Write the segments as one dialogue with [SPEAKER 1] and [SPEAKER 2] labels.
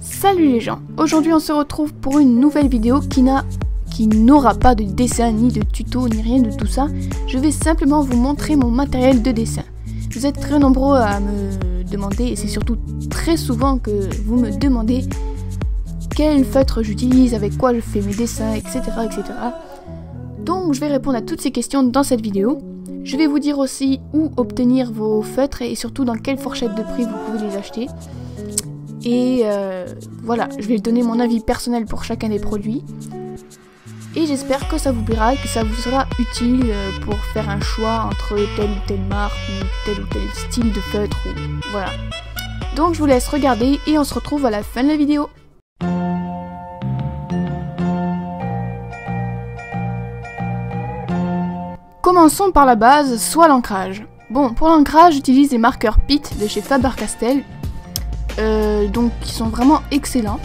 [SPEAKER 1] Salut les gens, aujourd'hui on se retrouve pour une nouvelle vidéo qui n'aura pas de dessin, ni de tuto, ni rien de tout ça. Je vais simplement vous montrer mon matériel de dessin. Vous êtes très nombreux à me demander, et c'est surtout très souvent que vous me demandez quel feutre j'utilise, avec quoi je fais mes dessins, etc., etc. Donc je vais répondre à toutes ces questions dans cette vidéo. Je vais vous dire aussi où obtenir vos feutres et surtout dans quelle fourchette de prix vous pouvez les acheter. Et voilà, je vais donner mon avis personnel pour chacun des produits. Et j'espère que ça vous plaira et que ça vous sera utile pour faire un choix entre telle ou telle marque ou tel style de feutre. Voilà. Donc je vous laisse regarder et on se retrouve à la fin de la vidéo. Commençons par la base, soit l'ancrage. Bon, pour l'ancrage, j'utilise les marqueurs PIT de chez Faber-Castell. Donc qui sont vraiment excellents.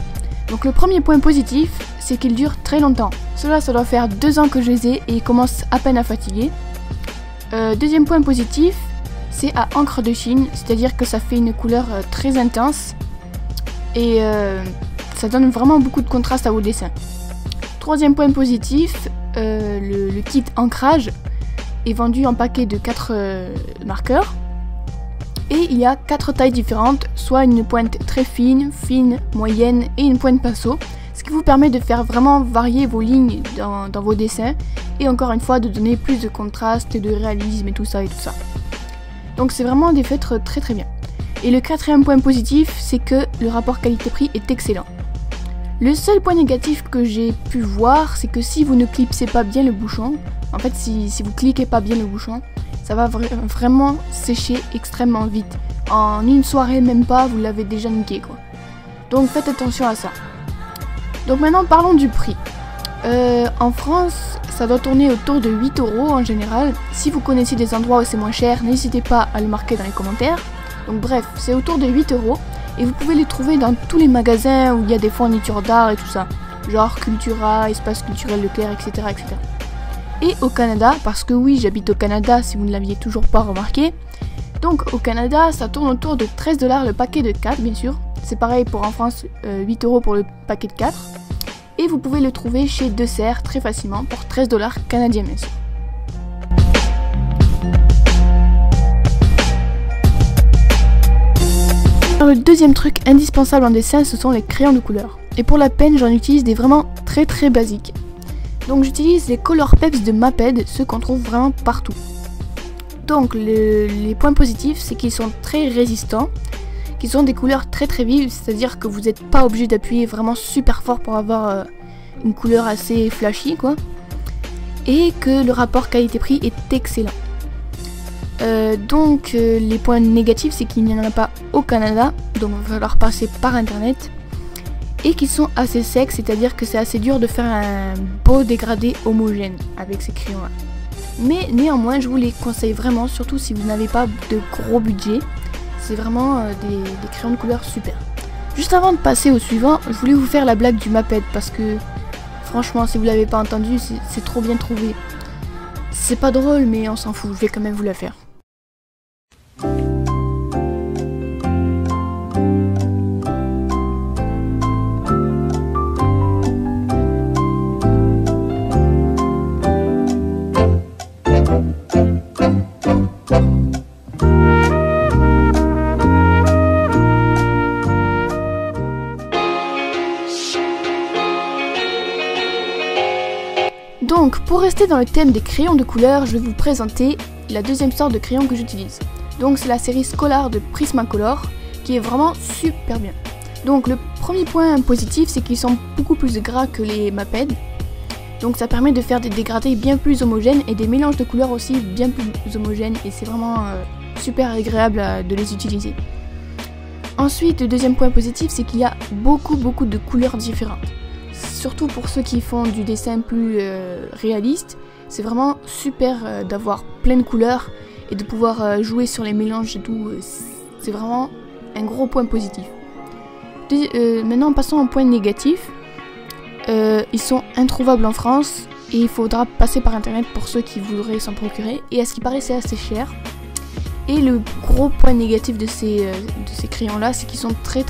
[SPEAKER 1] Donc le premier point positif, c'est qu'ils durent très longtemps. Ça doit faire 2 ans que je les ai et ils commencent à peine à fatiguer. Deuxième point positif, c'est à encre de Chine, c'est-à-dire que ça fait une couleur très intense et ça donne vraiment beaucoup de contraste à vos dessins. Troisième point positif, le kit ancrage est vendu en paquet de 4 marqueurs. Et il y a 4 tailles différentes, soit une pointe très fine, moyenne et une pointe pinceau, ce qui vous permet de faire vraiment varier vos lignes dans vos dessins et encore une fois de donner plus de contraste, de réalisme et tout ça. Donc c'est vraiment des feutres très très bien. Et le quatrième point positif, c'est que le rapport qualité-prix est excellent. Le seul point négatif que j'ai pu voir, c'est que si vous ne clipsez pas bien le bouchon, en fait si vous cliquez pas bien le bouchon, ça va vraiment sécher extrêmement vite. En une soirée, même pas, vous l'avez déjà niqué quoi. Donc faites attention à ça. Donc maintenant parlons du prix. En France, ça doit tourner autour de 8 € en général. Si vous connaissez des endroits où c'est moins cher, n'hésitez pas à le marquer dans les commentaires. Donc bref, c'est autour de 8 € et vous pouvez les trouver dans tous les magasins où il y a des fournitures d'art et tout ça. Genre Cultura, Espace Culturel Leclerc, etc., etc. Et au Canada, parce que oui, j'habite au Canada si vous ne l'aviez toujours pas remarqué. Donc au Canada, ça tourne autour de 13 $ le paquet de 4, bien sûr. C'est pareil pour en France, 8 € pour le paquet de 4. Et vous pouvez le trouver chez Dessert très facilement pour 13 $ canadiens, bien sûr. Alors, le deuxième truc indispensable en dessin, ce sont les crayons de couleur. Et pour la peine, j'en utilise des vraiment très très basiques. Donc j'utilise les Color Peps de Maped, ceux qu'on trouve vraiment partout. Donc les points positifs, c'est qu'ils sont très résistants, qu'ils ont des couleurs très très vives, c'est-à-dire que vous n'êtes pas obligé d'appuyer vraiment super fort pour avoir une couleur assez flashy quoi. Et que le rapport qualité-prix est excellent. Donc les points négatifs, c'est qu'il n'y en a pas au Canada, donc il va falloir passer par internet. Et qui sont assez secs, c'est-à-dire que c'est assez dur de faire un beau dégradé homogène avec ces crayons-là. Mais néanmoins, je vous les conseille vraiment, surtout si vous n'avez pas de gros budget. C'est vraiment des crayons de couleur super. Juste avant de passer au suivant, je voulais vous faire la blague du Maped parce que franchement, si vous l'avez pas entendu, c'est trop bien trouvé. C'est pas drôle, mais on s'en fout, je vais quand même vous la faire. Donc pour rester dans le thème des crayons de couleur, je vais vous présenter la deuxième sorte de crayon que j'utilise. Donc c'est la série Scholar de Prismacolor qui est vraiment super bien. Donc le premier point positif, c'est qu'ils sont beaucoup plus gras que les Maped. Donc ça permet de faire des dégradés bien plus homogènes et des mélanges de couleurs aussi bien plus homogènes et c'est vraiment super agréable de les utiliser. Ensuite, le deuxième point positif, c'est qu'il y a beaucoup de couleurs différentes. Surtout pour ceux qui font du dessin plus réaliste, c'est vraiment super d'avoir plein de couleurs et de pouvoir jouer sur les mélanges et tout. C'est vraiment un gros point positif. Maintenant, passons au point négatif. Ils sont introuvables en France et il faudra passer par internet pour ceux qui voudraient s'en procurer. Et à ce qui paraît, c'est assez cher. Et le gros point négatif de ces crayons là, c'est qu'ils sont très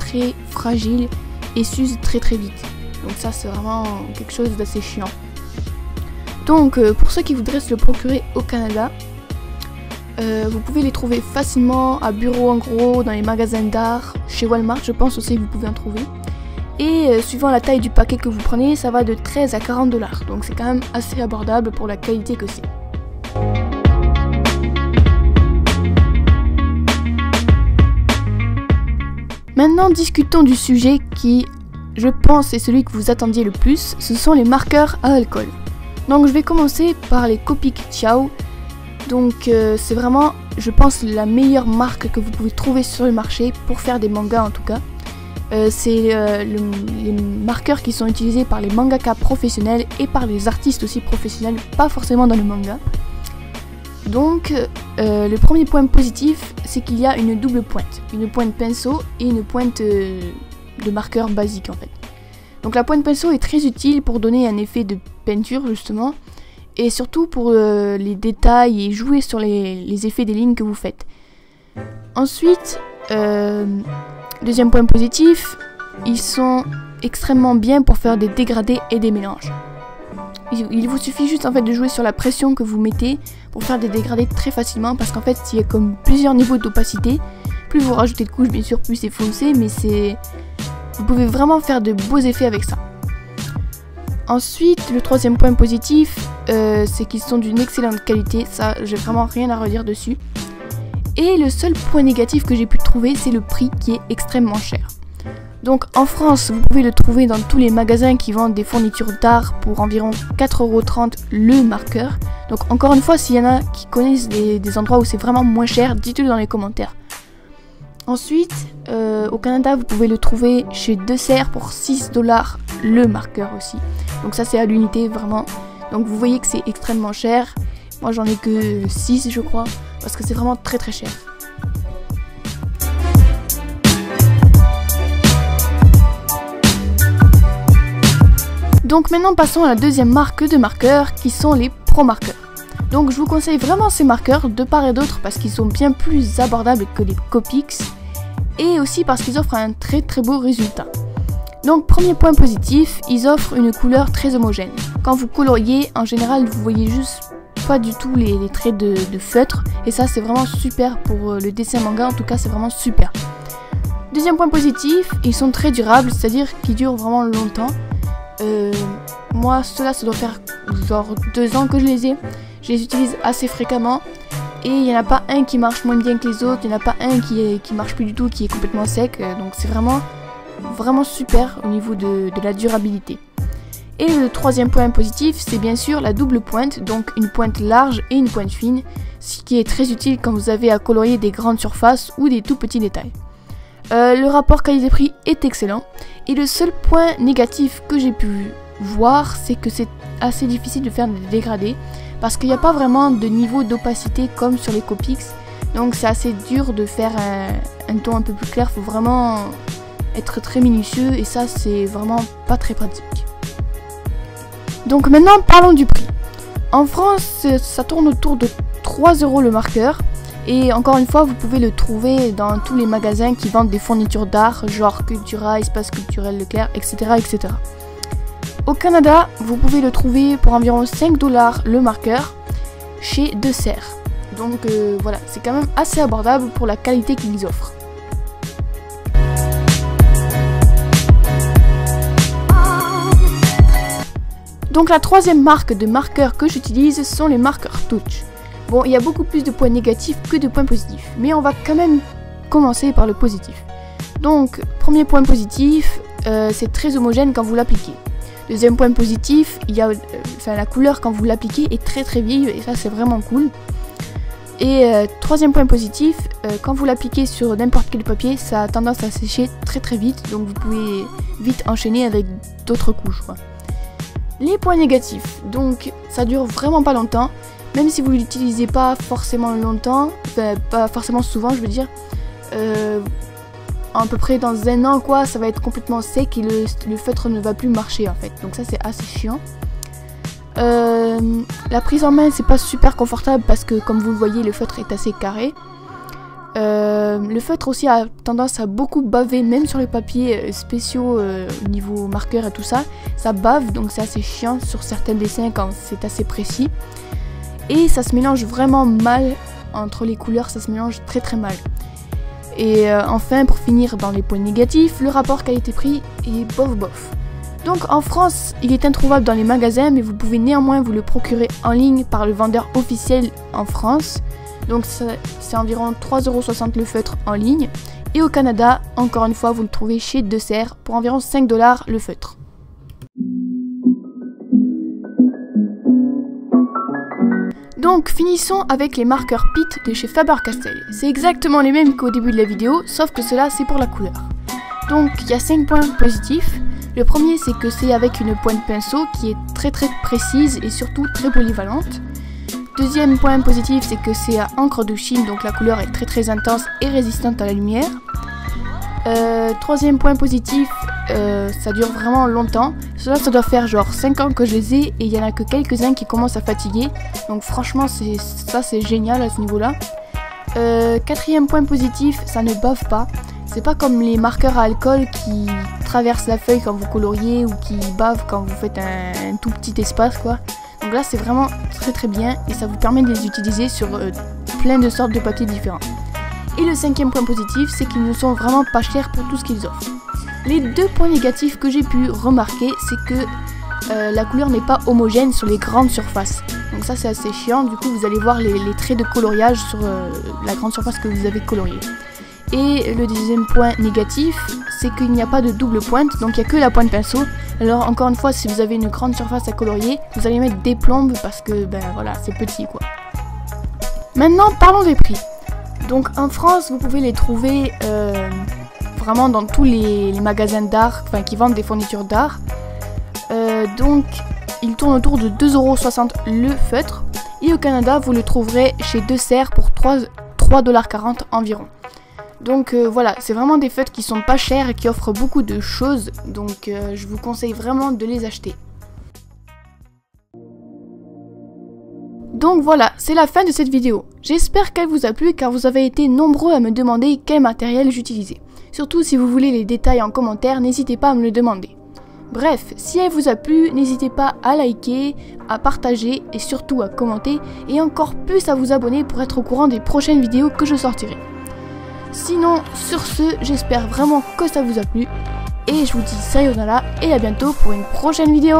[SPEAKER 1] fragiles et s'usent très vite. Donc ça c'est vraiment quelque chose d'assez chiant. Donc pour ceux qui voudraient se le procurer au Canada, vous pouvez les trouver facilement à Bureau en gros, dans les magasins d'art, chez Walmart je pense aussi que vous pouvez en trouver. Et suivant la taille du paquet que vous prenez, ça va de 13 à 40 $. Donc c'est quand même assez abordable pour la qualité que c'est. Maintenant discutons du sujet qui, je pense, est celui que vous attendiez le plus, ce sont les marqueurs à alcool. Donc je vais commencer par les Copic Ciao. Donc c'est vraiment, je pense, la meilleure marque que vous pouvez trouver sur le marché pour faire des mangas en tout cas. C'est les marqueurs qui sont utilisés par les mangaka professionnels et par les artistes aussi professionnels, pas forcément dans le manga. Donc le premier point positif, c'est qu'il y a une double pointe, une pointe pinceau et une pointe de marqueur basique en fait. Donc la pointe pinceau est très utile pour donner un effet de peinture justement, et surtout pour les détails et jouer sur les effets des lignes que vous faites. Ensuite, deuxième point positif, ils sont extrêmement bien pour faire des dégradés et des mélanges. Il vous suffit juste en fait de jouer sur la pression que vous mettez pour faire des dégradés très facilement, parce qu'en fait il y a comme plusieurs niveaux d'opacité. Plus vous rajoutez de couches bien sûr, plus c'est foncé, mais vous pouvez vraiment faire de beaux effets avec ça. Ensuite, le troisième point positif, c'est qu'ils sont d'une excellente qualité, ça j'ai vraiment rien à redire dessus. Et le seul point négatif que j'ai pu trouver, c'est le prix qui est extrêmement cher. Donc en France, vous pouvez le trouver dans tous les magasins qui vendent des fournitures d'art pour environ 4,30 € le marqueur. Donc encore une fois, s'il y en a qui connaissent des endroits où c'est vraiment moins cher, dites-le dans les commentaires. Ensuite, au Canada, vous pouvez le trouver chez Dessert pour 6 $ le marqueur aussi. Donc ça c'est à l'unité vraiment. Donc vous voyez que c'est extrêmement cher. Moi j'en ai que 6 je crois, parce que c'est vraiment très cher. Donc maintenant passons à la deuxième marque de marqueurs qui sont les Pro marqueurs. Donc je vous conseille vraiment ces marqueurs de part et d'autre parce qu'ils sont bien plus abordables que les Copics et aussi parce qu'ils offrent un très beau résultat. Donc premier point positif, ils offrent une couleur très homogène. Quand vous coloriez, en général vous voyez juste pas du tout les traits de feutre et ça c'est vraiment super pour le dessin manga, en tout cas c'est vraiment super. Deuxième point positif, ils sont très durables, c'est-à-dire qu'ils durent vraiment longtemps. Moi ceux-là ça doit faire genre 2 ans que je les ai. Je les utilise assez fréquemment et il n'y en a pas un qui marche moins bien que les autres, il n'y en a pas un qui marche plus du tout, qui est complètement sec, donc c'est vraiment super au niveau de la durabilité. Et le troisième point positif, c'est bien sûr la double pointe, donc une pointe large et une pointe fine, ce qui est très utile quand vous avez à colorier des grandes surfaces ou des tout petits détails. Le rapport qualité-prix est excellent et le seul point négatif que j'ai pu voir, c'est que c'est assez difficile de faire des dégradés parce qu'il n'y a pas vraiment de niveau d'opacité comme sur les Copics, donc c'est assez dur de faire un ton un peu plus clair, il faut vraiment être très minutieux et ça c'est vraiment pas très pratique. Donc maintenant parlons du prix. En France ça tourne autour de 3 € le marqueur. Et encore une fois, vous pouvez le trouver dans tous les magasins qui vendent des fournitures d'art, genre Cultura, Espace Culturel Leclerc, etc., etc. Au Canada, vous pouvez le trouver pour environ 5 $ le marqueur chez Dessert. Donc voilà, c'est quand même assez abordable pour la qualité qu'ils offrent. Donc la troisième marque de marqueurs que j'utilise sont les marqueurs Touch. Bon, il y a beaucoup plus de points négatifs que de points positifs, mais on va quand même commencer par le positif. Donc, premier point positif, c'est très homogène quand vous l'appliquez. Deuxième point positif, il y a, la couleur quand vous l'appliquez est très vive et ça c'est vraiment cool. Et troisième point positif, quand vous l'appliquez sur n'importe quel papier, ça a tendance à sécher très vite, donc vous pouvez vite enchaîner avec d'autres couches, quoi. Les points négatifs, donc ça dure vraiment pas longtemps. Même si vous ne l'utilisez pas forcément longtemps, pas forcément souvent je veux dire, à peu près dans 1 an quoi, ça va être complètement sec et le feutre ne va plus marcher en fait, donc ça c'est assez chiant. La prise en main c'est pas super confortable parce que comme vous le voyez le feutre est assez carré. Le feutre aussi a tendance à beaucoup baver, même sur les papiers spéciaux niveau marqueur et tout ça. Ça bave, donc c'est assez chiant sur certains dessins quand c'est assez précis. Et ça se mélange vraiment mal entre les couleurs, ça se mélange très très mal. Et enfin, pour finir dans les points négatifs, le rapport qualité-prix est bof bof. Donc en France, il est introuvable dans les magasins, mais vous pouvez néanmoins vous le procurer en ligne par le vendeur officiel en France. Donc c'est environ 3,60 € le feutre en ligne. Et au Canada, encore une fois, vous le trouvez chez Desserts pour environ 5 $ le feutre. Donc finissons avec les marqueurs Pitt de chez Faber-Castell. C'est exactement les mêmes qu'au début de la vidéo, sauf que cela c'est pour la couleur. Donc il y a 5 points positifs. Le premier, c'est que c'est avec une pointe pinceau qui est très précise et surtout très polyvalente. Deuxième point positif, c'est que c'est à encre de Chine, donc la couleur est très intense et résistante à la lumière. Troisième point positif, ça dure vraiment longtemps. Ça doit faire genre 5 ans que je les ai et il y en a que quelques-uns qui commencent à fatiguer. Donc franchement, c'est génial à ce niveau-là. Quatrième point positif, ça ne bave pas. C'est pas comme les marqueurs à alcool qui traversent la feuille quand vous coloriez ou qui bavent quand vous faites un tout petit espace quoi. Donc là c'est vraiment très bien et ça vous permet de les utiliser sur plein de sortes de papiers différents. Et le cinquième point positif, c'est qu'ils ne sont vraiment pas chers pour tout ce qu'ils offrent. Les deux points négatifs que j'ai pu remarquer, c'est que la couleur n'est pas homogène sur les grandes surfaces. Donc ça c'est assez chiant, du coup vous allez voir les traits de coloriage sur la grande surface que vous avez coloriée. Et le deuxième point négatif, c'est qu'il n'y a pas de double pointe, donc il n'y a que la pointe pinceau. Alors encore une fois, si vous avez une grande surface à colorier, vous allez mettre des plombes parce que ben voilà, c'est petit quoi. Maintenant parlons des prix. Donc en France, vous pouvez les trouver vraiment dans tous les magasins d'art, enfin qui vendent des fournitures d'art. Donc ils tournent autour de 2,60 € le feutre. Et au Canada, vous le trouverez chez Desserts pour 3,40 $ environ. Donc voilà, c'est vraiment des feutres qui sont pas chers et qui offrent beaucoup de choses, donc je vous conseille vraiment de les acheter. Donc voilà, c'est la fin de cette vidéo. J'espère qu'elle vous a plu car vous avez été nombreux à me demander quel matériel j'utilisais. Surtout si vous voulez les détails en commentaire, n'hésitez pas à me le demander. Bref, si elle vous a plu, n'hésitez pas à liker, à partager et surtout à commenter et encore plus à vous abonner pour être au courant des prochaines vidéos que je sortirai. Sinon, sur ce, j'espère vraiment que ça vous a plu et je vous dis sayonara et à bientôt pour une prochaine vidéo.